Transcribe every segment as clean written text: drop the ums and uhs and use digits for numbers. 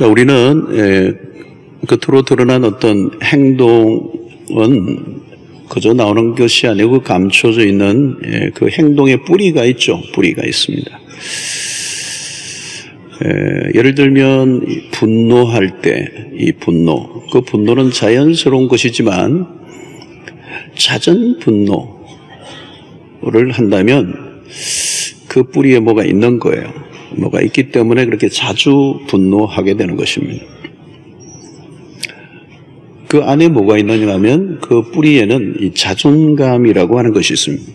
자, 우리는 겉으로 드러난 어떤 행동은 그저 나오는 것이 아니고 감춰져 있는 그 행동의 뿌리가 있죠. 뿌리가 있습니다. 예를 들면 분노할 때 이 분노, 그 분노는 자연스러운 것이지만 잦은 분노를 한다면 그 뿌리에 뭐가 있는 거예요. 뭐가 있기 때문에 그렇게 자주 분노하게 되는 것입니다. 그 안에 뭐가 있느냐 하면 그 뿌리에는 이 자존감이라고 하는 것이 있습니다.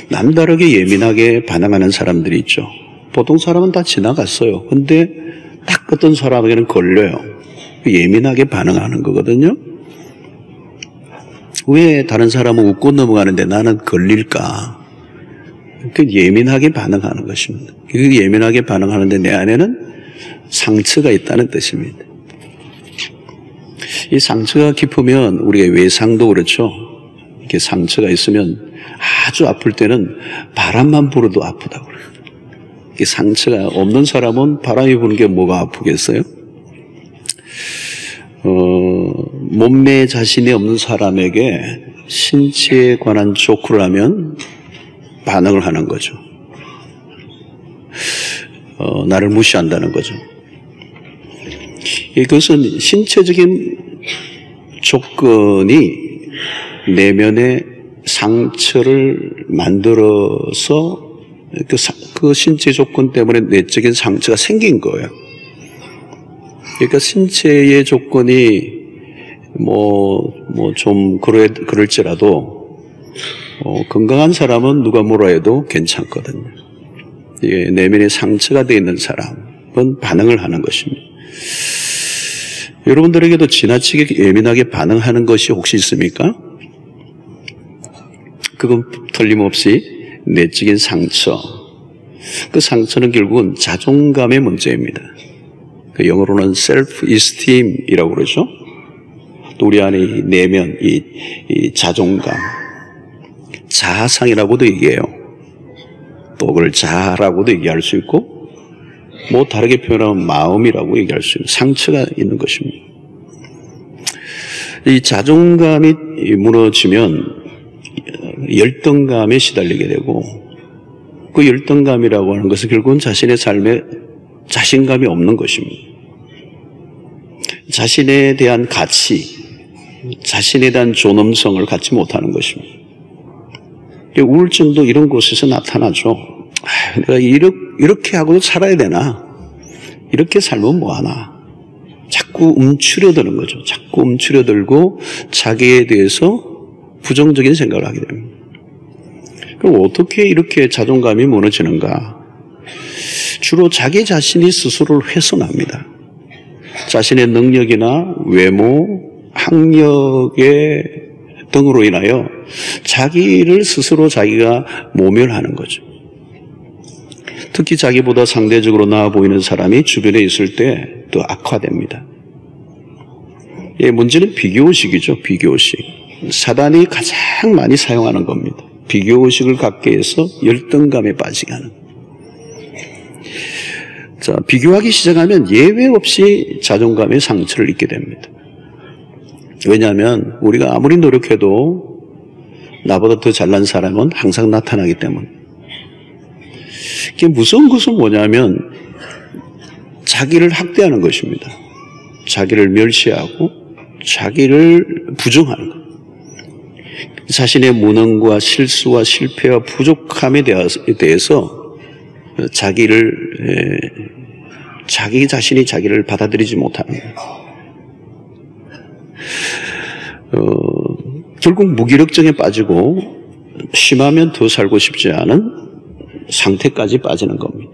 남다르게 예민하게 반응하는 사람들이 있죠. 보통 사람은 다 지나갔어요. 근데 딱 어떤 사람에게는 걸려요. 예민하게 반응하는 거거든요. 왜 다른 사람은 웃고 넘어가는데 나는 걸릴까? 그 예민하게 반응하는 것입니다. 그 예민하게 반응하는데 내 안에는 상처가 있다는 뜻입니다. 이 상처가 깊으면 우리의 외상도 그렇죠. 이렇게 상처가 있으면 아주 아플 때는 바람만 불어도 아프다고 그래요. 이 상처가 없는 사람은 바람이 부는 게 뭐가 아프겠어요? 몸매 자신이 없는 사람에게 신체에 관한 조크를 하면 반응을 하는 거죠. 나를 무시한다는 거죠. 이것은 신체적인 조건이 내면의 상처를 만들어서 그 신체 조건 때문에 내적인 상처가 생긴 거예요. 그러니까 신체의 조건이 좀 그럴지라도 건강한 사람은 누가 뭐라 해도 괜찮거든요. 이게 내면에 상처가 되어 있는 사람은 반응을 하는 것입니다. 여러분들에게도 지나치게 예민하게 반응하는 것이 혹시 있습니까? 그건 틀림없이 내적인 상처. 그 상처는 결국은 자존감의 문제입니다. 그 영어로는 self-esteem이라고 그러죠. 또 우리 안에 이 내면, 이 자존감, 자아상이라고도 얘기해요. 또 그걸 자아라고도 얘기할 수 있고, 뭐 다르게 표현하면 마음이라고 얘기할 수 있는 상처가 있는 것입니다. 이 자존감이 무너지면 열등감에 시달리게 되고, 그 열등감이라고 하는 것은 결국은 자신의 삶에 자신감이 없는 것입니다. 자신에 대한 가치, 자신에 대한 존엄성을 갖지 못하는 것입니다. 우울증도 이런 곳에서 나타나죠. 내가 이렇게 하고도 살아야 되나? 이렇게 살면 뭐하나? 자꾸 움츠려드는 거죠. 자꾸 움츠려들고 자기에 대해서 부정적인 생각을 하게 됩니다. 그럼 어떻게 이렇게 자존감이 무너지는가? 주로 자기 자신이 스스로를 훼손합니다. 자신의 능력이나 외모, 학력의 등으로 인하여 자기를 스스로 자기가 모멸하는 거죠. 특히 자기보다 상대적으로 나아 보이는 사람이 주변에 있을 때 더 악화됩니다. 문제는 비교의식이죠. 비교의식. 사단이 가장 많이 사용하는 겁니다. 비교의식을 갖게 해서 열등감에 빠지게 하는. 자, 비교하기 시작하면 예외 없이 자존감의 상처를 입게 됩니다. 왜냐하면 우리가 아무리 노력해도 나보다 더 잘난 사람은 항상 나타나기 때문에. 이게 무서운 것은 뭐냐면 자기를 학대하는 것입니다. 자기를 멸시하고 자기를 부정하는 것. 자신의 무능과 실수와 실패와 부족함에 대해서 자기 자신이 자기를 받아들이지 못하는 거예요. 결국 무기력증에 빠지고 심하면 더 살고 싶지 않은 상태까지 빠지는 겁니다.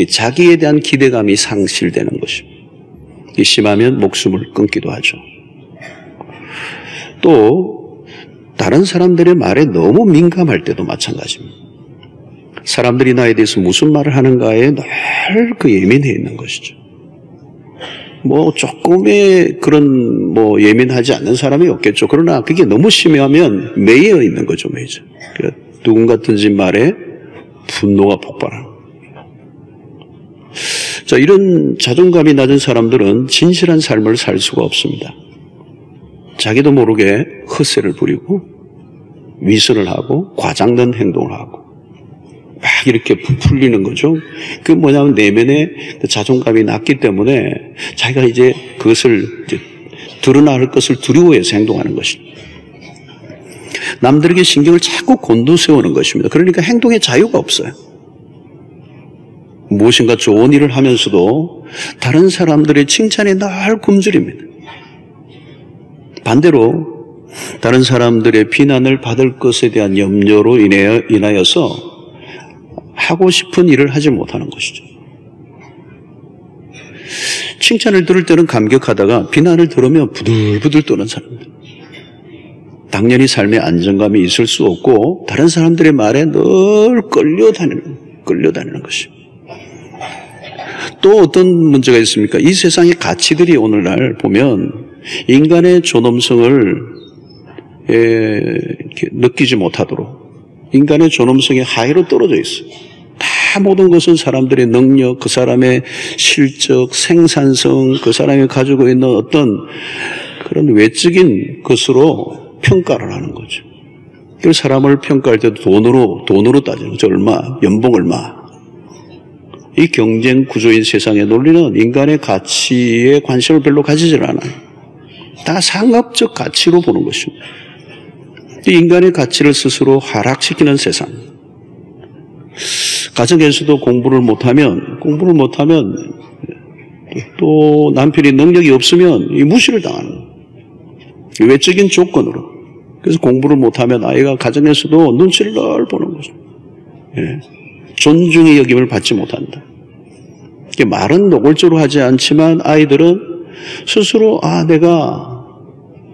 자기에 대한 기대감이 상실되는 것입니다. 심하면 목숨을 끊기도 하죠. 또 다른 사람들의 말에 너무 민감할 때도 마찬가지입니다. 사람들이 나에 대해서 무슨 말을 하는가에 늘 그 예민해 있는 것이죠. 조금의 그런 예민하지 않는 사람이 없겠죠. 그러나 그게 너무 심하면 매여 있는 거죠, 매죠. 누군가 던진 말에 분노가 폭발하는. 자, 이런 자존감이 낮은 사람들은 진실한 삶을 살 수가 없습니다. 자기도 모르게 헛세를 부리고 위선을 하고 과장된 행동을 하고 막 이렇게 풀리는 거죠. 그 뭐냐면 내면에 자존감이 낮기 때문에 자기가 이제 그것을 이제 드러날 것을 두려워해서 행동하는 것입니다. 남들에게 신경을 자꾸 곤두세우는 것입니다. 그러니까 행동에 자유가 없어요. 무엇인가 좋은 일을 하면서도 다른 사람들의 칭찬에 늘 굶주립니다. 반대로 다른 사람들의 비난을 받을 것에 대한 염려로 인하여서 하고 싶은 일을 하지 못하는 것이죠. 칭찬을 들을 때는 감격하다가 비난을 들으면 부들부들 떠는 사람들. 당연히 삶에 안정감이 있을 수 없고 다른 사람들의 말에 늘 끌려다니는 것입니다. 또 어떤 문제가 있습니까? 이 세상의 가치들이 오늘날 보면 인간의 존엄성을 이렇게 느끼지 못하도록 인간의 존엄성이 하위로 떨어져 있어요. 다 모든 것은 사람들의 능력, 그 사람의 실적, 생산성, 그 사람이 가지고 있는 어떤 그런 외적인 것으로 평가를 하는 거죠. 그 사람을 평가할 때도 돈으로 따지는 거죠. 얼마, 연봉 얼마. 이 경쟁 구조인 세상의 논리는 인간의 가치에 관심을 별로 가지질 않아요. 다 상업적 가치로 보는 것입니다. 인간의 가치를 스스로 하락시키는 세상. 가정에서도 공부를 못하면 또 남편이 능력이 없으면 무시를 당하는 거예요. 외적인 조건으로. 그래서 공부를 못하면 아이가 가정에서도 눈치를 늘 보는 거죠. 예. 존중의 여김을 받지 못한다. 말은 노골적으로 하지 않지만 아이들은 스스로 내가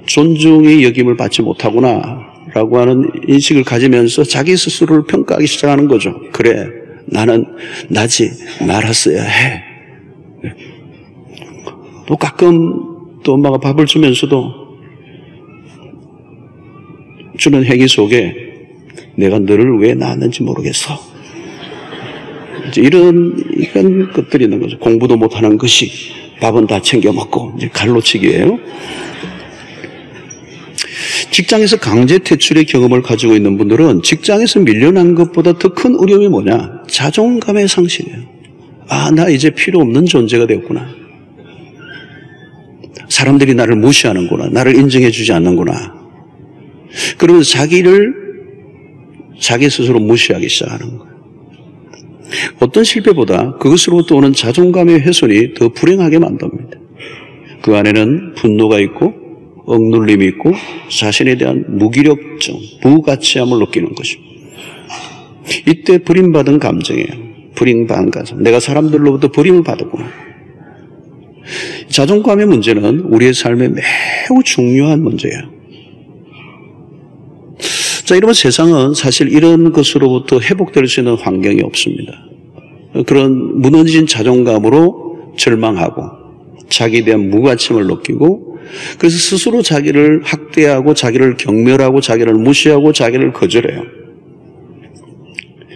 존중의 여김을 받지 못하구나 라고 하는 인식을 가지면서 자기 스스로를 평가하기 시작하는 거죠. 그래, 나는 나지 말았어야 해. 또 가끔 또 엄마가 밥을 주면서도 주는 행위 속에 내가 너를 왜 낳았는지 모르겠어. 이런 것들이 있는 거죠. 공부도 못하는 것이 밥은 다 챙겨 먹고 이제 갈로치기예요. 직장에서 강제 퇴출의 경험을 가지고 있는 분들은 직장에서 밀려난 것보다 더 큰 어려움이 뭐냐? 자존감의 상실이에요. 나 이제 필요 없는 존재가 되었구나. 사람들이 나를 무시하는구나. 나를 인정해 주지 않는구나. 그러면서 자기 스스로 무시하기 시작하는 거예요. 어떤 실패보다 그것으로부터 오는 자존감의 훼손이 더 불행하게 만듭니다. 그 안에는 분노가 있고 억눌림이 있고 자신에 대한 무기력증, 무가치함을 느끼는 것입니다. 이때 버림받은 감정이에요. 버림받은 감정. 내가 사람들로부터 버림을 받았구나. 자존감의 문제는 우리의 삶에 매우 중요한 문제예요. 자, 이러면 세상은 사실 이런 것으로부터 회복될 수 있는 환경이 없습니다. 그런 무너진 자존감으로 절망하고 자기에 대한 무가침을 느끼고 그래서 스스로 자기를 학대하고 자기를 경멸하고 자기를 무시하고 자기를 거절해요.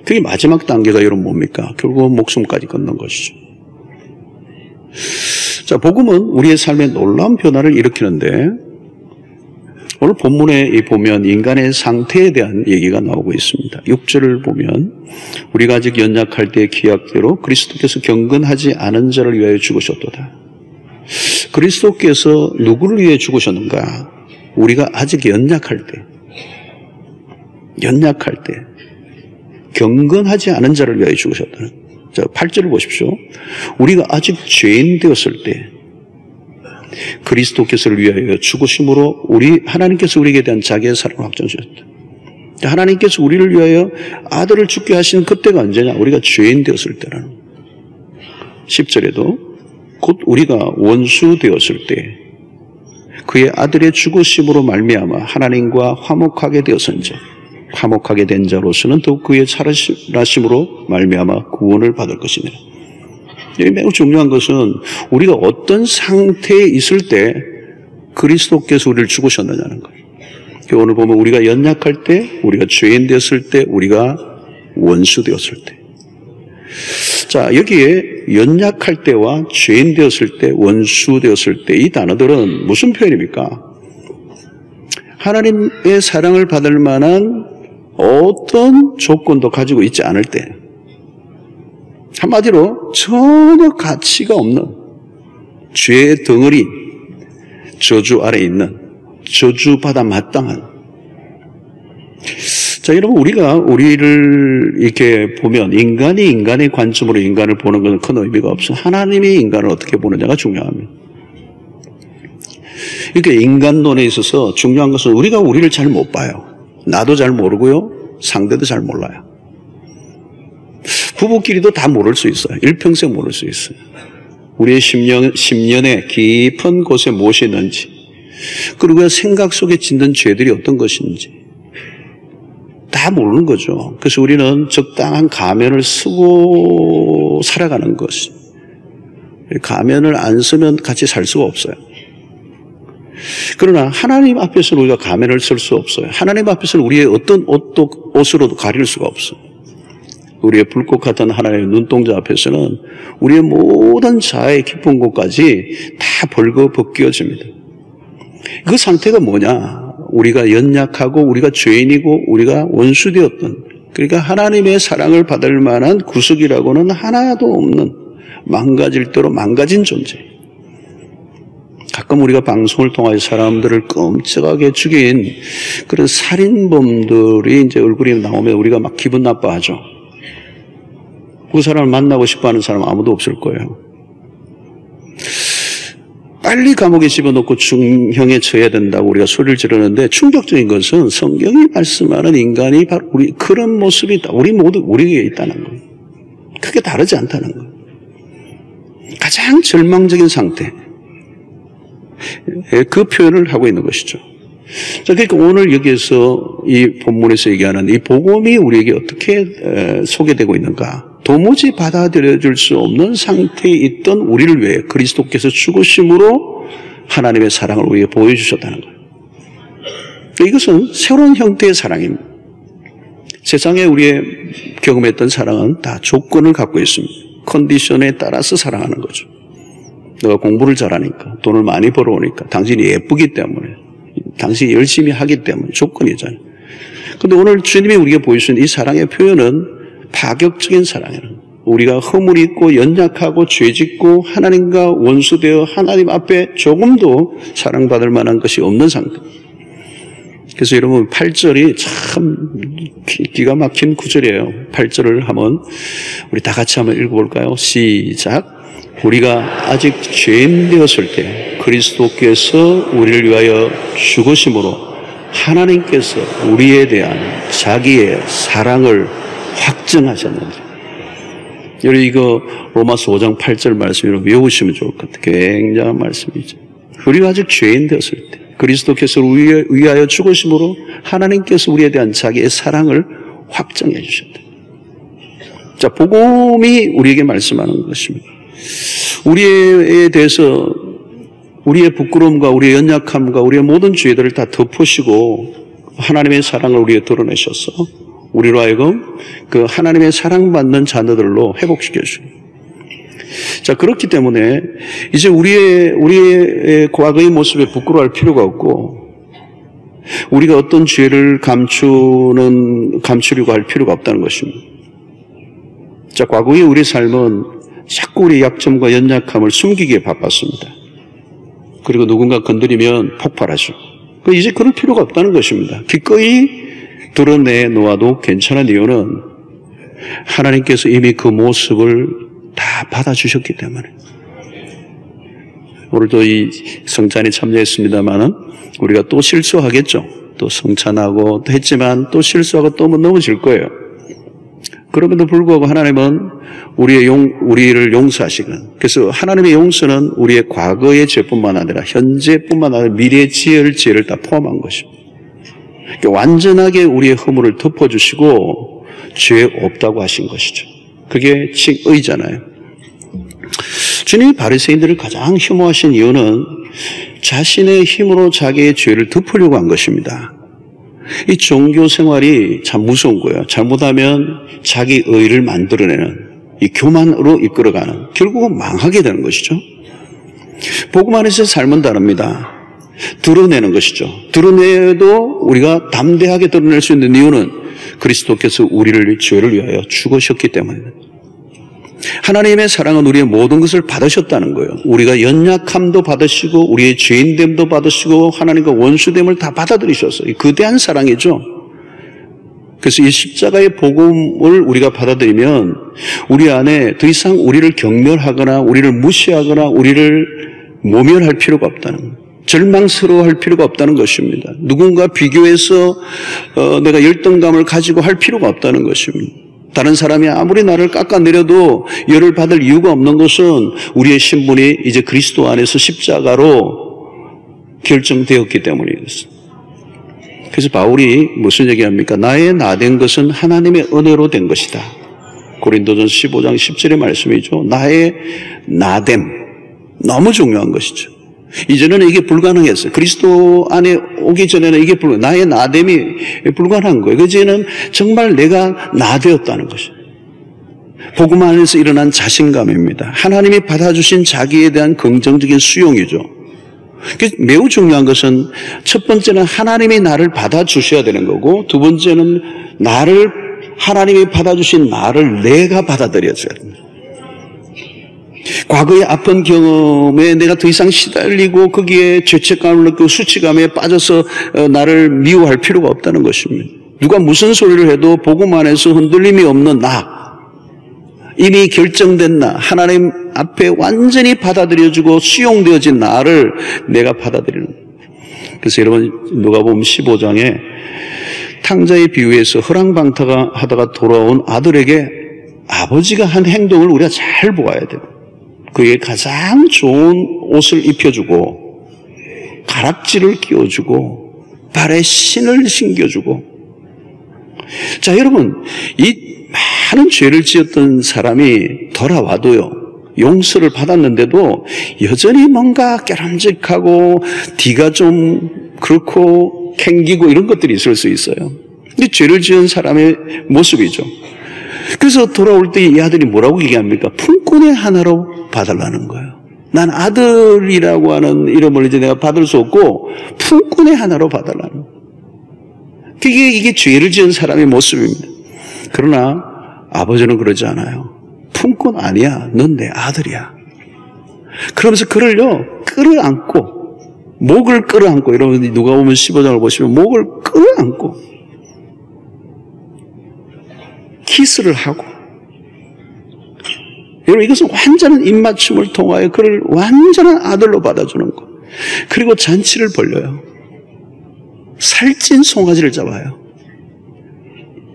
그게 마지막 단계가 여러분 뭡니까? 결국은 목숨까지 끊는 것이죠. 자, 복음은 우리의 삶에 놀라운 변화를 일으키는데 오늘 본문에 보면 인간의 상태에 대한 얘기가 나오고 있습니다. 6절을 보면 우리가 아직 연약할 때의 기약대로 그리스도께서 경건하지 않은 자를 위하여 죽으셨도다. 그리스도께서 누구를 위해 죽으셨는가? 우리가 아직 연약할 때 경건하지 않은 자를 위하여 죽으셨다. 자, 8절을 보십시오. 우리가 아직 죄인 되었을 때 그리스도께서를 위하여 죽으심으로 하나님께서 우리에게 대한 자기의 사랑을 확정하셨다. 하나님께서 우리를 위하여 아들을 죽게 하신 그때가 언제냐? 우리가 죄인 되었을 때라는. 10절에도 곧 우리가 원수 되었을 때 그의 아들의 죽으심으로 말미암아 하나님과 화목하게 되었은즉 화목하게 된 자로서는 더욱 그의 살아나심으로 말미암아 구원을 받을 것이니라. 매우 중요한 것은 우리가 어떤 상태에 있을 때 그리스도께서 우리를 죽으셨느냐는 거예요. 오늘 보면 우리가 연약할 때, 우리가 죄인 되었을 때, 우리가 원수 되었을 때. 자, 여기에 연약할 때와 죄인 되었을 때, 원수 되었을 때 이 단어들은 무슨 표현입니까? 하나님의 사랑을 받을 만한 어떤 조건도 가지고 있지 않을 때, 한마디로 전혀 가치가 없는 죄의 덩어리, 저주 아래 있는, 저주받아 마땅한. 자, 여러분, 우리를 이렇게 보면 인간이 인간의 관점으로 인간을 보는 것은 큰 의미가 없어. 하나님이 인간을 어떻게 보느냐가 중요합니다. 그러니까 인간론에 있어서 중요한 것은 우리가 우리를 잘 못 봐요. 나도 잘 모르고요. 상대도 잘 몰라요. 부부끼리도 다 모를 수 있어요. 일평생 모를 수 있어요. 우리의 심년의 깊은 곳에 무엇이 있는지, 그리고 생각 속에 짓는 죄들이 어떤 것인지 다 모르는 거죠. 그래서 우리는 적당한 가면을 쓰고 살아가는 것이, 가면을 안 쓰면 같이 살 수가 없어요. 그러나 하나님 앞에서는 우리가 가면을 쓸 수 없어요. 하나님 앞에서는 우리의 어떤 옷으로도 가릴 수가 없어요. 우리의 불꽃 같은 하나님의 눈동자 앞에서는 우리의 모든 자아의 깊은 곳까지 다 벌거벗겨집니다. 그 상태가 뭐냐? 우리가 연약하고 우리가 죄인이고 우리가 원수되었던, 그러니까 하나님의 사랑을 받을 만한 구석이라고는 하나도 없는 망가질 대로 망가진 존재. 가끔 우리가 방송을 통하여 사람들을 끔찍하게 죽인 그런 살인범들이 이제 얼굴이 나오면 우리가 막 기분 나빠하죠. 그 사람을 만나고 싶어 하는 사람 아무도 없을 거예요. 빨리 감옥에 집어넣고 중형에 처해야 된다고 우리가 소리를 지르는데, 충격적인 것은 성경이 말씀하는 인간이 바로 우리 그런 모습이 있다. 우리 모두 우리에게 있다는 거예요. 크게 다르지 않다는 거예요. 가장 절망적인 상태, 그 표현을 하고 있는 것이죠. 자, 그러니까 오늘 여기에서 이 본문에서 얘기하는 이 복음이 우리에게 어떻게 소개되고 있는가? 도무지 받아들여질 수 없는 상태에 있던 우리를 위해 그리스도께서 죽으심으로 하나님의 사랑을 우리에게 보여주셨다는 거예요. 이것은 새로운 형태의 사랑입니다. 세상에 우리의 경험했던 사랑은 다 조건을 갖고 있습니다. 컨디션에 따라서 사랑하는 거죠. 너가 공부를 잘하니까, 돈을 많이 벌어오니까, 당신이 예쁘기 때문에, 당신이 열심히 하기 때문에 조건이잖아요. 그런데 오늘 주님이 우리에게 보여주신 이 사랑의 표현은 파격적인 사랑이에요. 우리가 허물이 있고 연약하고 죄짓고 하나님과 원수되어 하나님 앞에 조금도 사랑받을 만한 것이 없는 상태. 그래서 여러분 8절이 참 기가 막힌 구절이에요. 8절을 한번 우리 다 같이 한번 읽어볼까요? 시작. 우리가 아직 죄인 되었을 때 그리스도께서 우리를 위하여 죽으심으로 하나님께서 우리에 대한 자기의 사랑을 확증하셨는데, 여러분 이거 로마서 5장 8절 말씀으로 외우시면 좋을 것 같아요. 굉장한 말씀이죠. 우리가 아직 죄인 되었을 때 그리스도께서 우리를 위하여 죽으심으로 하나님께서 우리에 대한 자기의 사랑을 확증해 주셨다. 자, 복음이 우리에게 말씀하는 것입니다. 우리에 대해서 우리의 부끄러움과 우리의 연약함과 우리의 모든 죄들을 다 덮으시고 하나님의 사랑을 우리에게 드러내셔서 우리로 하여금 그 하나님의 사랑받는 자녀들로 회복시켜 주십니다. 자, 그렇기 때문에 이제 우리의 과거의 모습에 부끄러워할 필요가 없고, 우리가 어떤 죄를 감추려고 할 필요가 없다는 것입니다. 자, 과거의 우리 삶은 자꾸 우리 약점과 연약함을 숨기기에 바빴습니다. 그리고 누군가 건드리면 폭발하죠. 이제 그럴 필요가 없다는 것입니다. 기꺼이 드러내 놓아도 괜찮은 이유는 하나님께서 이미 그 모습을 다 받아주셨기 때문에. 오늘도 이 성찬에 참여했습니다만은 우리가 또 실수하겠죠. 또 성찬하고 또 했지만 또 실수하고 또 넘어질 거예요. 그럼에도 불구하고 하나님은 우리를 용서하시거든. 그래서 하나님의 용서는 우리의 과거의 죄뿐만 아니라 현재뿐만 아니라 미래에 지을 죄를 다 포함한 것입니다. 완전하게 우리의 허물을 덮어주시고 죄 없다고 하신 것이죠. 그게 칭의잖아요. 주님이 바리새인들을 가장 혐오하신 이유는 자신의 힘으로 자기의 죄를 덮으려고 한 것입니다. 이 종교 생활이 참 무서운 거예요. 잘못하면 자기 의를 만들어내는, 이 교만으로 이끌어가는, 결국은 망하게 되는 것이죠. 복음 안에서 삶은 다릅니다. 드러내는 것이죠. 드러내도 우리가 담대하게 드러낼 수 있는 이유는 그리스도께서 우리를 죄를 위하여 죽으셨기 때문입니다. 하나님의 사랑은 우리의 모든 것을 받으셨다는 거예요. 우리가 연약함도 받으시고 우리의 죄인됨도 받으시고 하나님과 원수됨을 다 받아들이셨어요. 거대한 사랑이죠. 그래서 이 십자가의 복음을 우리가 받아들이면 우리 안에 더 이상 우리를 경멸하거나 우리를 무시하거나 우리를 모멸할 필요가 없다는 거예요. 절망스러워할 필요가 없다는 것입니다. 누군가 비교해서 내가 열등감을 가지고 할 필요가 없다는 것입니다. 다른 사람이 아무리 나를 깎아내려도 열을 받을 이유가 없는 것은 우리의 신분이 이제 그리스도 안에서 십자가로 결정되었기 때문이겠습니다. 그래서 바울이 무슨 얘기합니까? 나의 나된 것은 하나님의 은혜로 된 것이다. 고린도전서 15장 10절의 말씀이죠. 나의 나됨, 너무 중요한 것이죠. 이전에는 이게 불가능했어요. 그리스도 안에 오기 전에는 이게 나의 나됨이 불가능한 거예요. 그제는 정말 내가 나되었다는 것이에요. 복음 안에서 일어난 자신감입니다. 하나님이 받아주신 자기에 대한 긍정적인 수용이죠. 매우 중요한 것은 첫 번째는 하나님이 나를 받아주셔야 되는 거고, 두 번째는 하나님이 받아주신 나를 내가 받아들여줘야 됩니다. 과거의 아픈 경험에 내가 더 이상 시달리고 거기에 죄책감을 느끼고 수치감에 빠져서 나를 미워할 필요가 없다는 것입니다. 누가 무슨 소리를 해도 복음 안에서 흔들림이 없는 나, 이미 결정된 나, 하나님 앞에 완전히 받아들여주고 수용되어진 나를 내가 받아들이는 거예요. 그래서 여러분 누가복음 15장에 탕자의 비유에서 허랑방탕하다가 돌아온 아들에게 아버지가 한 행동을 우리가 잘 보아야 돼요. 그에게 가장 좋은 옷을 입혀주고 가락지를 끼워주고 발에 신을 신겨주고. 자, 여러분, 이 많은 죄를 지었던 사람이 돌아와도요, 용서를 받았는데도 여전히 뭔가 깨름직하고 뒤가 좀 그렇고 캥기고 이런 것들이 있을 수 있어요. 근데 죄를 지은 사람의 모습이죠. 그래서 돌아올 때 이 아들이 뭐라고 얘기합니까? 품꾼의 하나로 봐달라는 거예요. 난 아들이라고 하는 이름을 이제 내가 받을 수 없고 품꾼의 하나로 봐달라는 거예요. 이게 죄를 지은 사람의 모습입니다. 그러나 아버지는 그러지 않아요. 품꾼 아니야. 넌 내 아들이야. 그러면서 그를요, 끌어안고, 목을 끌어안고, 여러분 누가복음 15장을 보시면 목을 끌어안고 키스를 하고, 여러분 이것은 완전한 입맞춤을 통하여 그를 완전한 아들로 받아주는 것. 그리고 잔치를 벌려요. 살찐 송아지를 잡아요.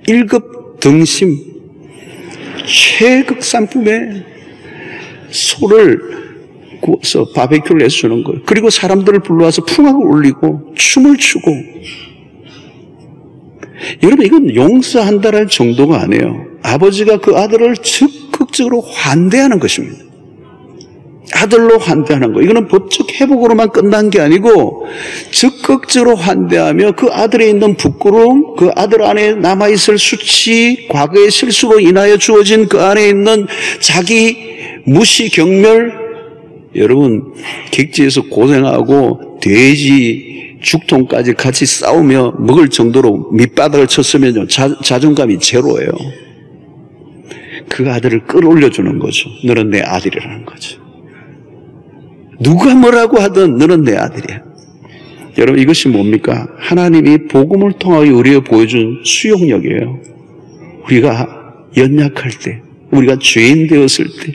1급 등심 최극 상품의 소를 구워서 바베큐를 해서 주는 거예요. 그리고 사람들을 불러와서 풍악을 울리고 춤을 추고. 여러분 이건 용서한다랄 정도가 아니에요. 아버지가 그 아들을 적극적으로 환대하는 것입니다. 아들로 환대하는 거. 이거는 법적 회복으로만 끝난 게 아니고 적극적으로 환대하며 그 아들에 있는 부끄러움, 그 아들 안에 남아있을 수치, 과거의 실수로 인하여 주어진 그 안에 있는 자기 무시, 경멸. 여러분 객지에서 고생하고 돼지 죽통까지 같이 싸우며 먹을 정도로 밑바닥을 쳤으면요, 자존감이 제로예요. 그 아들을 끌어올려주는 거죠. 너는 내 아들이라는 거죠. 누가 뭐라고 하든 너는 내 아들이야. 여러분 이것이 뭡니까? 하나님이 복음을 통하여 우리에게 보여준 수용력이에요. 우리가 연약할 때, 우리가 죄인 되었을 때,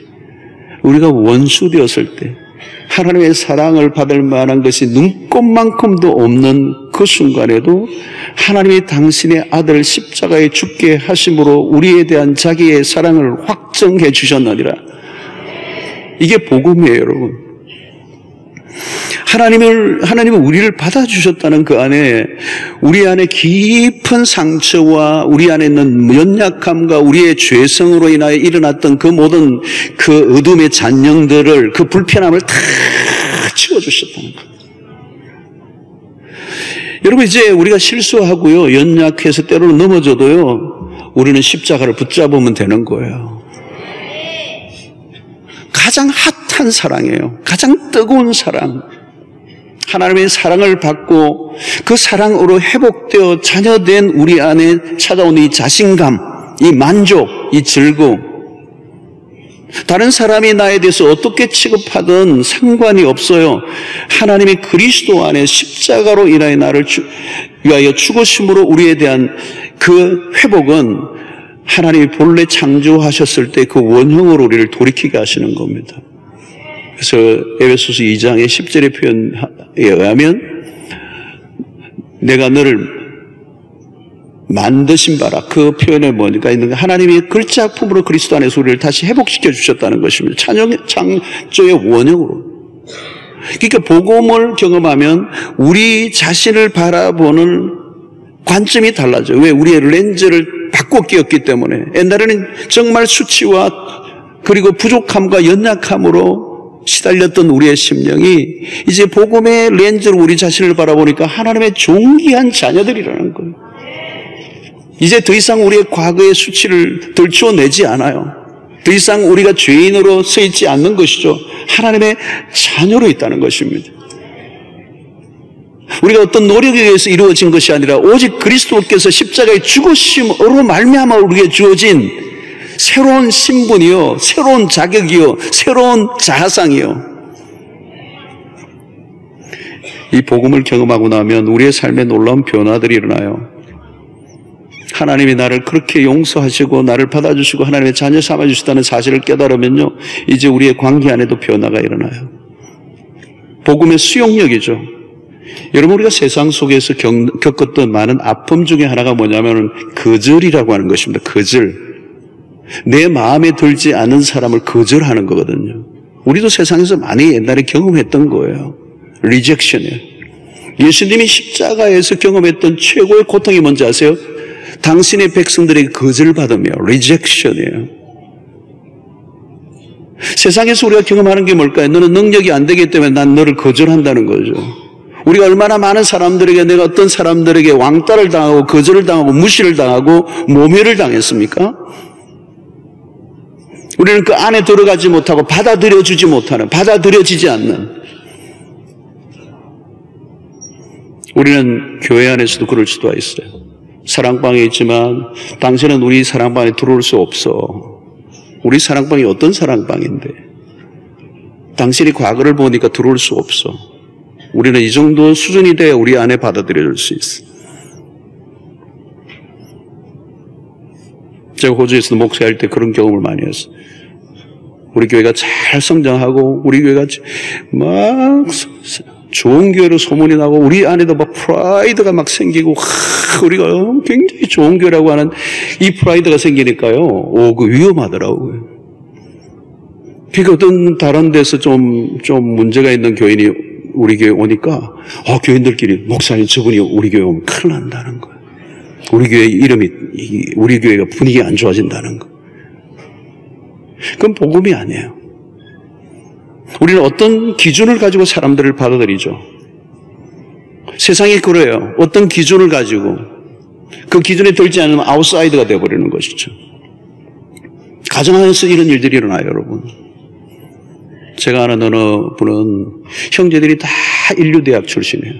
우리가 원수 되었을 때 하나님의 사랑을 받을 만한 것이 눈꼽만큼도 없는 그 순간에도 하나님이 당신의 아들 십자가에 죽게 하심으로 우리에 대한 자기의 사랑을 확정해 주셨느니라. 이게 복음이에요, 여러분. 하나님은 우리를 받아주셨다는 그 안에 우리 안에 깊은 상처와 우리 안에 있는 연약함과 우리의 죄성으로 인하여 일어났던 그 모든 그 어둠의 잔영들을, 그 불편함을 다 치워주셨다는 거예요. 여러분 이제 우리가 실수하고요, 연약해서 때로는 넘어져도요, 우리는 십자가를 붙잡으면 되는 거예요. 가장 핫한 사랑이에요. 가장 뜨거운 사랑. 하나님의 사랑을 받고 그 사랑으로 회복되어 자녀된 우리 안에 찾아온 이 자신감, 이 만족, 이 즐거움. 다른 사람이 나에 대해서 어떻게 취급하든 상관이 없어요. 하나님의 그리스도 안에 십자가로 인하여 나를 위하여 죽으심으로 우리에 대한 그 회복은 하나님이 본래 창조하셨을 때 그 원형으로 우리를 돌이키게 하시는 겁니다. 그래서 에베소서 2장의 10절의 표현에 의하면 내가 너를 만드신 바라, 그 표현에 뭐가 있는가? 하나님이 글자품으로 그리스도 안에서 우리를 다시 회복시켜 주셨다는 것입니다. 창조의 원형으로. 그러니까 복음을 경험하면 우리 자신을 바라보는 관점이 달라져요. 왜? 우리의 렌즈를 바꿔 끼웠기 때문에. 옛날에는 정말 수치와 그리고 부족함과 연약함으로 시달렸던 우리의 심령이 이제 복음의 렌즈로 우리 자신을 바라보니까 하나님의 존귀한 자녀들이라는 거예요. 이제 더 이상 우리의 과거의 수치를 들추어내지 않아요. 더 이상 우리가 죄인으로 서 있지 않는 것이죠. 하나님의 자녀로 있다는 것입니다. 우리가 어떤 노력에 의해서 이루어진 것이 아니라 오직 그리스도께서 십자가의 죽으심으로 말미암아 우리에게 주어진 새로운 신분이요, 새로운 자격이요, 새로운 자아상이요. 이 복음을 경험하고 나면 우리의 삶에 놀라운 변화들이 일어나요. 하나님이 나를 그렇게 용서하시고 나를 받아주시고 하나님의 자녀 삼아주시다는 사실을 깨달으면요, 이제 우리의 관계 안에도 변화가 일어나요. 복음의 수용력이죠. 여러분, 우리가 세상 속에서 겪었던 많은 아픔 중에 하나가 뭐냐면 거절이라고 하는 것입니다. 거절. 내 마음에 들지 않은 사람을 거절하는 거거든요. 우리도 세상에서 많이 옛날에 경험했던 거예요. 리젝션이에요. 예수님이 십자가에서 경험했던 최고의 고통이 뭔지 아세요? 당신의 백성들에게 거절받으며 리젝션이에요. 세상에서 우리가 경험하는 게 뭘까요? 너는 능력이 안 되기 때문에 난 너를 거절한다는 거죠. 우리가 얼마나 많은 사람들에게, 내가 어떤 사람들에게 왕따를 당하고 거절을 당하고 무시를 당하고 모멸을 당했습니까? 우리는 그 안에 들어가지 못하고 받아들여주지 못하는, 받아들여지지 않는. 우리는 교회 안에서도 그럴 수도 있어요. 사랑방에 있지만 당신은 우리 사랑방에 들어올 수 없어. 우리 사랑방이 어떤 사랑방인데 당신이 과거를 보니까 들어올 수 없어. 우리는 이 정도 수준이 돼야 우리 안에 받아들여질 수 있어. 제가 호주에서도 목사할 때 그런 경험을 많이 했어요. 우리 교회가 잘 성장하고 우리 교회가 막 좋은 교회로 소문이 나고 우리 안에도 막 프라이드가 막 생기고 우리가 굉장히 좋은 교회라고 하는 이 프라이드가 생기니까요. 그 위험하더라고요. 그러니까 어떤 다른 데서 좀 문제가 있는 교인이 우리 교회 오니까 교인들끼리 목사님 저분이 우리 교회 오면 큰일 난다는 거예요. 우리 교회 이름이, 우리 교회가 분위기 안 좋아진다는 거. 그건 복음이 아니에요. 우리는 어떤 기준을 가지고 사람들을 받아들이죠. 세상이 그래요. 어떤 기준을 가지고 그 기준에 들지 않으면 아웃사이더가 되어버리는 것이죠. 가정 안에서 이런 일들이 일어나요, 여러분. 제가 아는 어느 분은 형제들이 다 인류대학 출신이에요.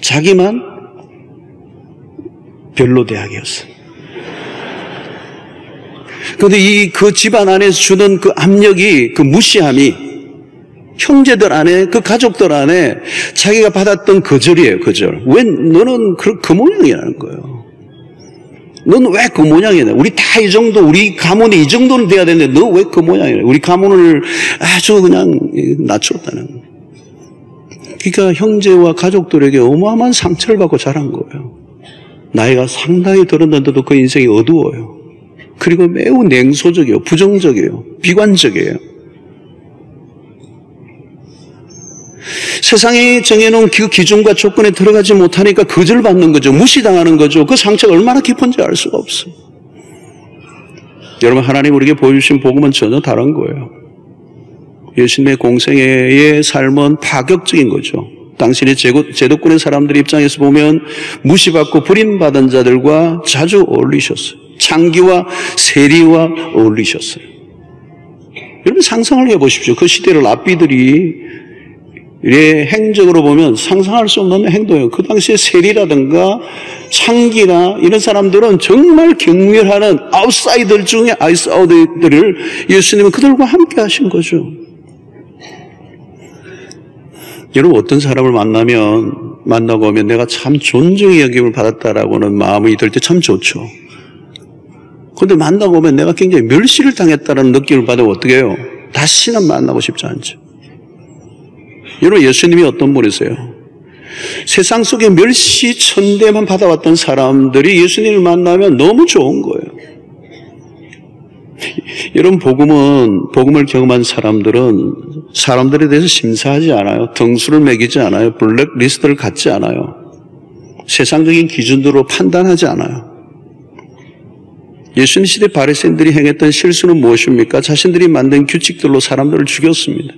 자기만 별로 대학이었어요. 그런데 그 집안 안에서 주는 그 압력이, 그 무시함이 형제들 안에, 그 가족들 안에 자기가 받았던 거절이에요, 거절. 왜 너는 그 모양이라는 거예요. 너는 왜 그 모양이냐. 우리 다 이 정도, 우리 가문이 이 정도는 돼야 되는데 너 왜 그 모양이냐. 우리 가문을 아주 그냥 낮췄다는 거예요. 그러니까 형제와 가족들에게 어마어마한 상처를 받고 자란 거예요. 나이가 상당히 들었는데도 그 인생이 어두워요. 그리고 매우 냉소적이에요. 부정적이에요. 비관적이에요. 세상이 정해놓은 그 기준과 조건에 들어가지 못하니까 거절받는 거죠. 무시당하는 거죠. 그 상처가 얼마나 깊은지 알 수가 없어요. 여러분, 하나님 우리에게 보여주신 복음은 전혀 다른 거예요. 예수님의 공생애의 삶은 파격적인 거죠. 당신의 제도권의 사람들 입장에서 보면 무시받고 버림받은 자들과 자주 어울리셨어요. 창기와 세리와 어울리셨어요. 여러분 상상을 해보십시오. 그 시대를 랍비들이 행적으로 보면 상상할 수 없는 행동이에요. 그 당시에 세리라든가 창기나 이런 사람들은 정말 경멸하는 아웃사이더 중에 아웃사이더를 예수님은 그들과 함께 하신 거죠. 여러분 어떤 사람을 만나고 오면 내가 참 존중의 여김을 받았다라고는 마음이 들 때 참 좋죠. 그런데 만나고 오면 내가 굉장히 멸시를 당했다는 느낌을 받으면 어떻게 해요? 다시는 만나고 싶지 않죠. 여러분 예수님이 어떤 분이세요? 세상 속에 멸시 천대만 받아왔던 사람들이 예수님을 만나면 너무 좋은 거예요. 여러분 복음을 경험한 사람들은 사람들에 대해서 심사하지 않아요. 등수를 매기지 않아요. 블랙리스트를 갖지 않아요. 세상적인 기준으로 판단하지 않아요. 예수님 시대 바리새인들이 행했던 실수는 무엇입니까? 자신들이 만든 규칙들로 사람들을 죽였습니다.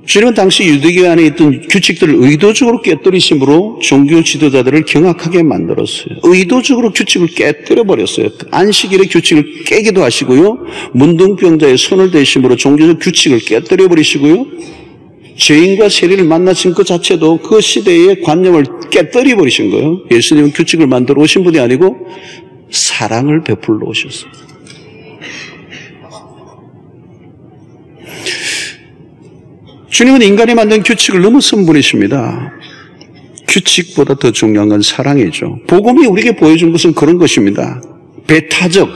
주님은 당시 유대교 안에 있던 규칙들을 의도적으로 깨뜨리심으로 종교 지도자들을 경악하게 만들었어요. 의도적으로 규칙을 깨뜨려버렸어요. 안식일의 규칙을 깨기도 하시고요. 문둥병자의 손을 대심으로 종교적 규칙을 깨뜨려버리시고요. 죄인과 세리를 만나신 그 자체도 그 시대의 관념을 깨뜨려버리신 거예요. 예수님은 규칙을 만들어 오신 분이 아니고 사랑을 베풀러 오셨어요. 주님은 인간이 만든 규칙을 넘어선 분이십니다. 규칙보다 더 중요한 건 사랑이죠. 복음이 우리에게 보여준 것은 그런 것입니다. 배타적,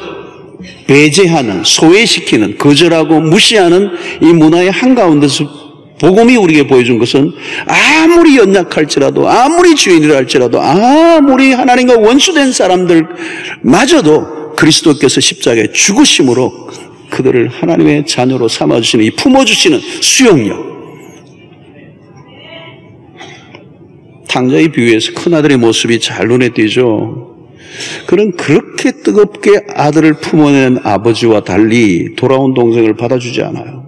배제하는, 소외시키는, 거절하고 무시하는 이 문화의 한가운데서 복음이 우리에게 보여준 것은 아무리 연약할지라도, 아무리 죄인이라 할지라도, 아무리 하나님과 원수된 사람들마저도 그리스도께서 십자가에 죽으심으로 그들을 하나님의 자녀로 삼아주시는, 이 품어주시는 수용력. 탕자의 비유에서 큰아들의 모습이 잘 눈에 띄죠. 그는 그렇게 뜨겁게 아들을 품어낸 아버지와 달리 돌아온 동생을 받아주지 않아요.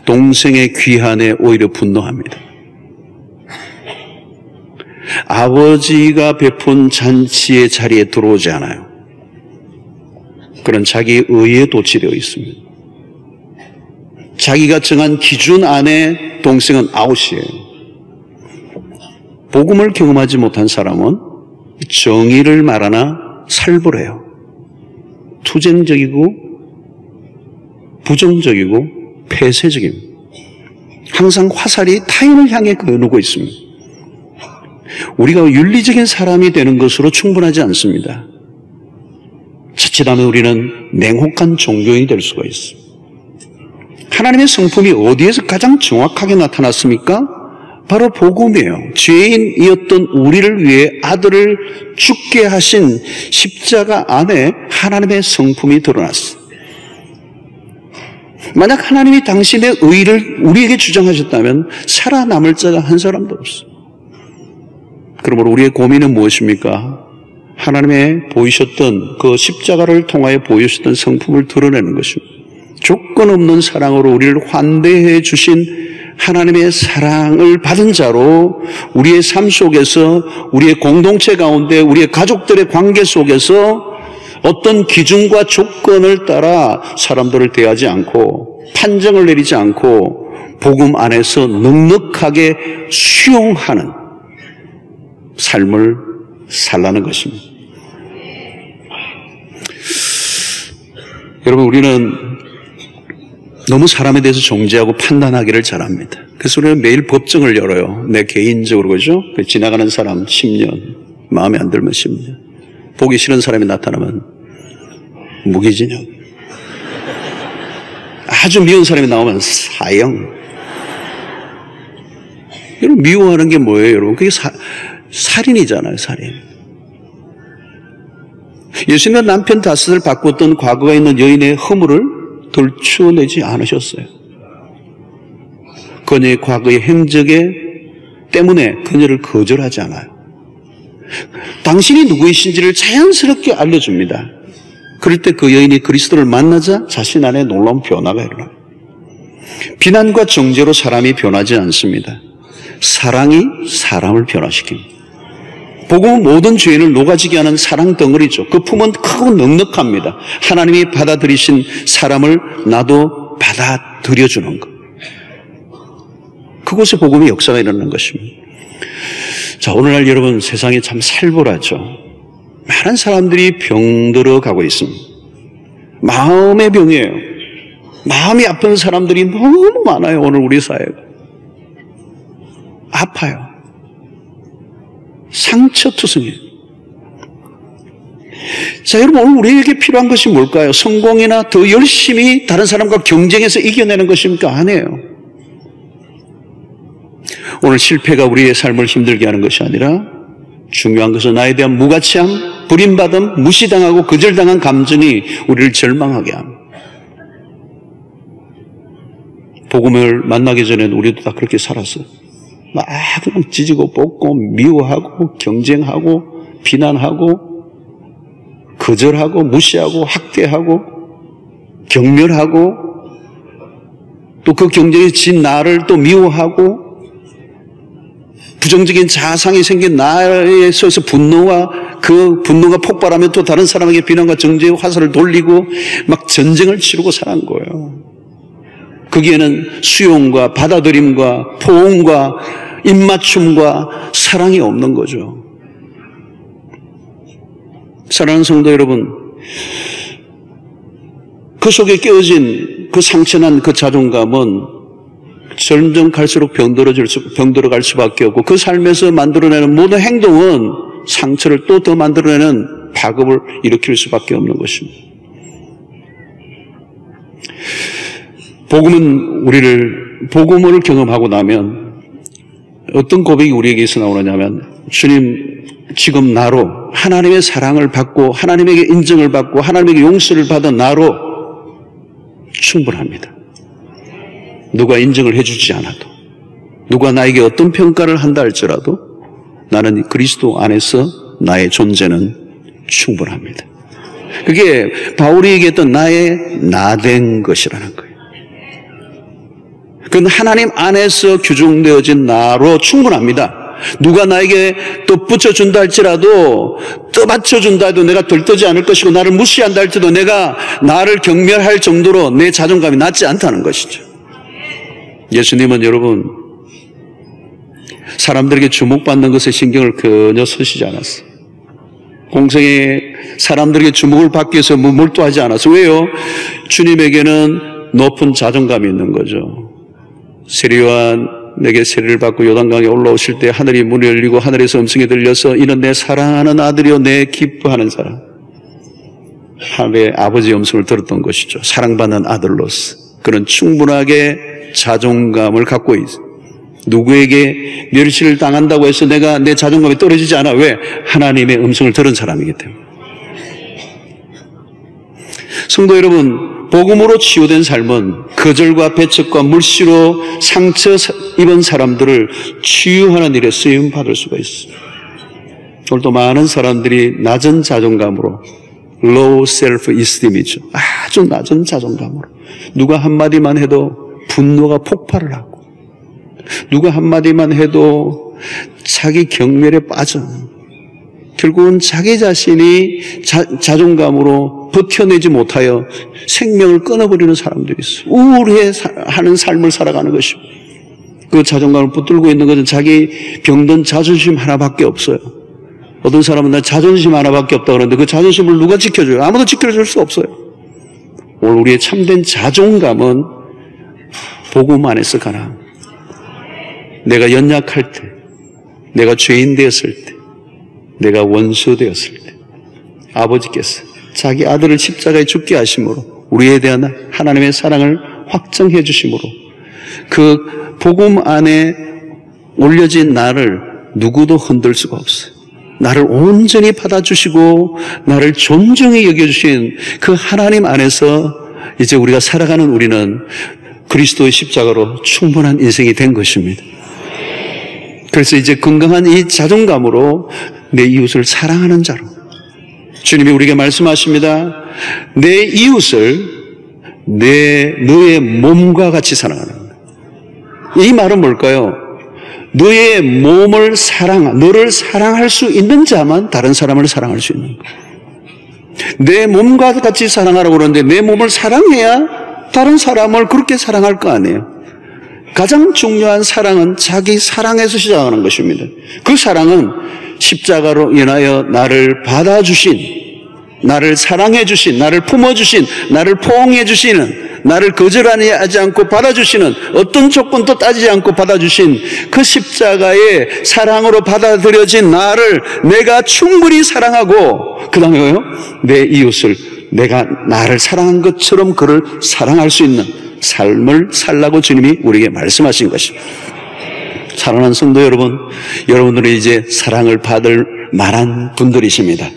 동생의 귀한에 오히려 분노합니다. 아버지가 베푼 잔치의 자리에 들어오지 않아요. 그는 자기 의에 도취되어 있습니다. 자기가 정한 기준 안에 동생은 아웃이에요. 복음을 경험하지 못한 사람은 정의를 말하나 살벌해요. 투쟁적이고 부정적이고 폐쇄적입니다. 항상 화살이 타인을 향해 겨누고 있습니다. 우리가 윤리적인 사람이 되는 것으로 충분하지 않습니다. 자칫하면 우리는 냉혹한 종교인이 될 수가 있습니다. 하나님의 성품이 어디에서 가장 정확하게 나타났습니까? 바로 복음이에요. 죄인이었던 우리를 위해 아들을 죽게 하신 십자가 안에 하나님의 성품이 드러났어요. 만약 하나님이 당신의 의를 우리에게 주장하셨다면 살아남을 자가 한 사람도 없어요. 그러므로 우리의 고민은 무엇입니까? 하나님의 보이셨던 그 십자가를 통하여 보이셨던 성품을 드러내는 것입니다. 조건 없는 사랑으로 우리를 환대해 주신 하나님의 사랑을 받은 자로 우리의 삶 속에서, 우리의 공동체 가운데, 우리의 가족들의 관계 속에서 어떤 기준과 조건을 따라 사람들을 대하지 않고 판정을 내리지 않고 복음 안에서 넉넉하게 수용하는 삶을 살라는 것입니다. 여러분, 우리는 너무 사람에 대해서 정죄하고 판단하기를 잘합니다. 그래서 우리는 매일 법정을 열어요. 내 개인적으로, 그죠? 지나가는 사람 10년, 마음에 안 들면 10년, 보기 싫은 사람이 나타나면 무기징역, 아주 미운 사람이 나오면 사형. 여러분, 미워하는 게 뭐예요, 여러분? 그게 살인이잖아요, 살인. 예수님은 남편 다섯을 바꿨던 과거가 있는 여인의 허물을 덜추어내지 않으셨어요. 그녀의 과거의 행적에 때문에 그녀를 거절하지 않아요. 당신이 누구이신지를 자연스럽게 알려줍니다. 그럴 때 그 여인이 그리스도를 만나자 자신 안에 놀라운 변화가 일어나요. 비난과 정죄로 사람이 변하지 않습니다. 사랑이 사람을 변화시킵니다. 복음은 모든 죄인을 녹아지게 하는 사랑 덩어리죠. 그 품은 크고 넉넉합니다. 하나님이 받아들이신 사람을 나도 받아들여주는 것. 그곳에 복음의 역사가 일어나는 것입니다. 자, 오늘날 여러분 세상이 참 살벌하죠. 많은 사람들이 병들어 가고 있습니다. 마음의 병이에요. 마음이 아픈 사람들이 너무 많아요. 오늘 우리 사회가. 아파요. 상처투성이에요. 자, 여러분 오늘 우리에게 필요한 것이 뭘까요? 성공이나 더 열심히 다른 사람과 경쟁해서 이겨내는 것입니까? 아니에요. 오늘 실패가 우리의 삶을 힘들게 하는 것이 아니라 중요한 것은 나에 대한 무가치함, 버림받음, 무시당하고 거절당한 감정이 우리를 절망하게 합니다. 복음을 만나기 전에는 우리도 다 그렇게 살았어요. 막 그냥 찢고 뽑고 미워하고 경쟁하고 비난하고 거절하고 무시하고 학대하고 경멸하고 또 그 경쟁에 진 나를 또 미워하고 부정적인 자상이 생긴 나에 있어서 분노와 그 분노가 폭발하면 또 다른 사람에게 비난과 정죄의 화살을 돌리고 막 전쟁을 치르고 살아간 거예요. 거기에는 수용과 받아들임과 포옹과 입맞춤과 사랑이 없는 거죠. 사랑하는 성도 여러분, 그 속에 깨어진 그 상처난 그 자존감은 점점 갈수록 병들어갈 수밖에 없고 그 삶에서 만들어내는 모든 행동은 상처를 또 더 만들어내는 파급을 일으킬 수밖에 없는 것입니다. 복음을 경험하고 나면 어떤 고백이 우리에게서 나오느냐면 주님 지금 나로 하나님의 사랑을 받고 하나님에게 인정을 받고 하나님에게 용서를 받은 나로 충분합니다. 누가 인정을 해주지 않아도 누가 나에게 어떤 평가를 한다 할지라도 나는 그리스도 안에서 나의 존재는 충분합니다. 그게 바울이 얘기했던 나의 나된 것이라는 거예요. 그건 하나님 안에서 규정되어진 나로 충분합니다. 누가 나에게 또 붙여준다 할지라도 떠받쳐준다 해도 내가 들떠지 않을 것이고 나를 무시한다 할지라도 내가 나를 경멸할 정도로 내 자존감이 낮지 않다는 것이죠. 예수님은 여러분 사람들에게 주목받는 것에 신경을 전혀 쓰시지 않았어요. 공생에 사람들에게 주목을 받기 위해서 몰두하지 않았어요. 왜요? 주님에게는 높은 자존감이 있는 거죠. 세례요한에게 세례를 받고 요단강에 올라오실 때 하늘이 문이 열리고 하늘에서 음성이 들려서 이는 내 사랑하는 아들이요 내 기뻐하는 사람. 하늘의 아버지의 음성을 들었던 것이죠. 사랑받는 아들로서 그는 충분하게 자존감을 갖고 있어요. 누구에게 멸시를 당한다고 해서 내가 내 자존감이 떨어지지 않아. 왜? 하나님의 음성을 들은 사람이기 때문에. 성도 여러분, 복음으로 치유된 삶은 거절과 배척과 물시로 상처 입은 사람들을 치유하는 일에 쓰임 받을 수가 있어요. 오늘도 많은 사람들이 낮은 자존감으로 low self-esteem이죠. 아주 낮은 자존감으로 누가 한마디만 해도 분노가 폭발을 하고 누가 한마디만 해도 자기 경멸에 빠져 결국은 자기 자신이 자존감으로 버텨내지 못하여 생명을 끊어버리는 사람들이 있어요. 우울해하는 삶을 살아가는 것입니다. 그 자존감을 붙들고 있는 것은 자기 병든 자존심 하나밖에 없어요. 어떤 사람은 나 자존심 하나밖에 없다 그러는데 그 자존심을 누가 지켜줘요? 아무도 지켜줄 수 없어요. 오늘 우리의 참된 자존감은 복음 안에서 가나. 내가 연약할 때, 내가 죄인 되었을 때, 내가 원수 되었을 때 아버지께서 자기 아들을 십자가에 죽게 하심으로 우리에 대한 하나님의 사랑을 확정해 주심으로 그 복음 안에 올려진 나를 누구도 흔들 수가 없어요. 나를 온전히 받아주시고 나를 존중히 여겨주신 그 하나님 안에서 이제 우리가 살아가는 우리는 그리스도의 십자가로 충분한 인생이 된 것입니다. 그래서 이제 건강한 이 자존감으로 내 이웃을 사랑하는 자로 주님이 우리에게 말씀하십니다. 내 이웃을 너의 몸과 같이 사랑하는 이 말은 뭘까요? 너의 몸을 너를 사랑할 수 있는 자만 다른 사람을 사랑할 수 있는 거야. 내 몸과 같이 사랑하라고 그러는데 내 몸을 사랑해야 다른 사람을 그렇게 사랑할 거 아니에요. 가장 중요한 사랑은 자기 사랑에서 시작하는 것입니다. 그 사랑은 십자가로 인하여 나를 받아주신, 나를 사랑해 주신, 나를 품어주신, 나를 포옹해 주시는, 나를 거절하지 않고 받아주시는, 어떤 조건도 따지지 않고 받아주신 그 십자가의 사랑으로 받아들여진 나를 내가 충분히 사랑하고, 그 다음에 뭐요? 내 이웃을 내가 나를 사랑한 것처럼 그를 사랑할 수 있는 삶을 살라고 주님이 우리에게 말씀하신 것입니다. 사랑하는 성도 여러분, 여러분들은 이제 사랑을 받을 만한 분들이십니다.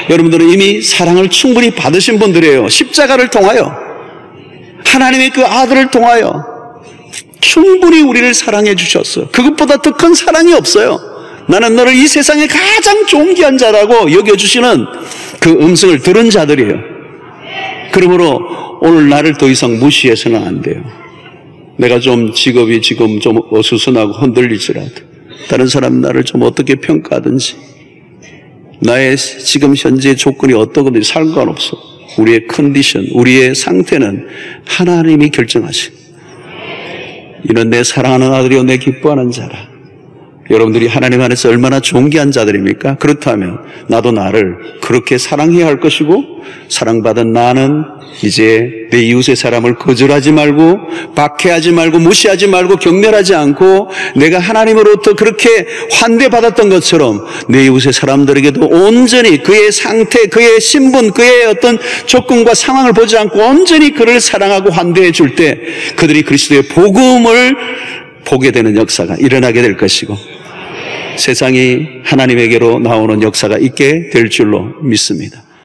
여러분들은 이미 사랑을 충분히 받으신 분들이에요. 십자가를 통하여, 하나님의 그 아들을 통하여 충분히 우리를 사랑해 주셨어요. 그것보다 더 큰 사랑이 없어요. 나는 너를 이 세상에 가장 존귀한 자라고 여겨주시는 그 음성을 들은 자들이에요. 그러므로 오늘 나를 더 이상 무시해서는 안 돼요. 내가 좀 직업이 지금 좀 어수선하고 흔들리지라도, 다른 사람 나를 좀 어떻게 평가하든지, 나의 지금 현재 조건이 어떠거든지 상관없어. 우리의 컨디션, 우리의 상태는 하나님이 결정하시. 이는 내 사랑하는 아들이요 내 기뻐하는 자라. 여러분들이 하나님 안에서 얼마나 존귀한 자들입니까? 그렇다면 나도 나를 그렇게 사랑해야 할 것이고, 사랑받은 나는 이제 내 이웃의 사람을 거절하지 말고, 박해하지 말고, 무시하지 말고, 경멸하지 않고, 내가 하나님으로부터 그렇게 환대받았던 것처럼 내 이웃의 사람들에게도 온전히 그의 상태, 그의 신분, 그의 어떤 조건과 상황을 보지 않고 온전히 그를 사랑하고 환대해 줄 때 그들이 그리스도의 복음을 보게 되는 역사가 일어나게 될 것이고, 세상이 하나님에게로 나오는 역사가 있게 될 줄로 믿습니다.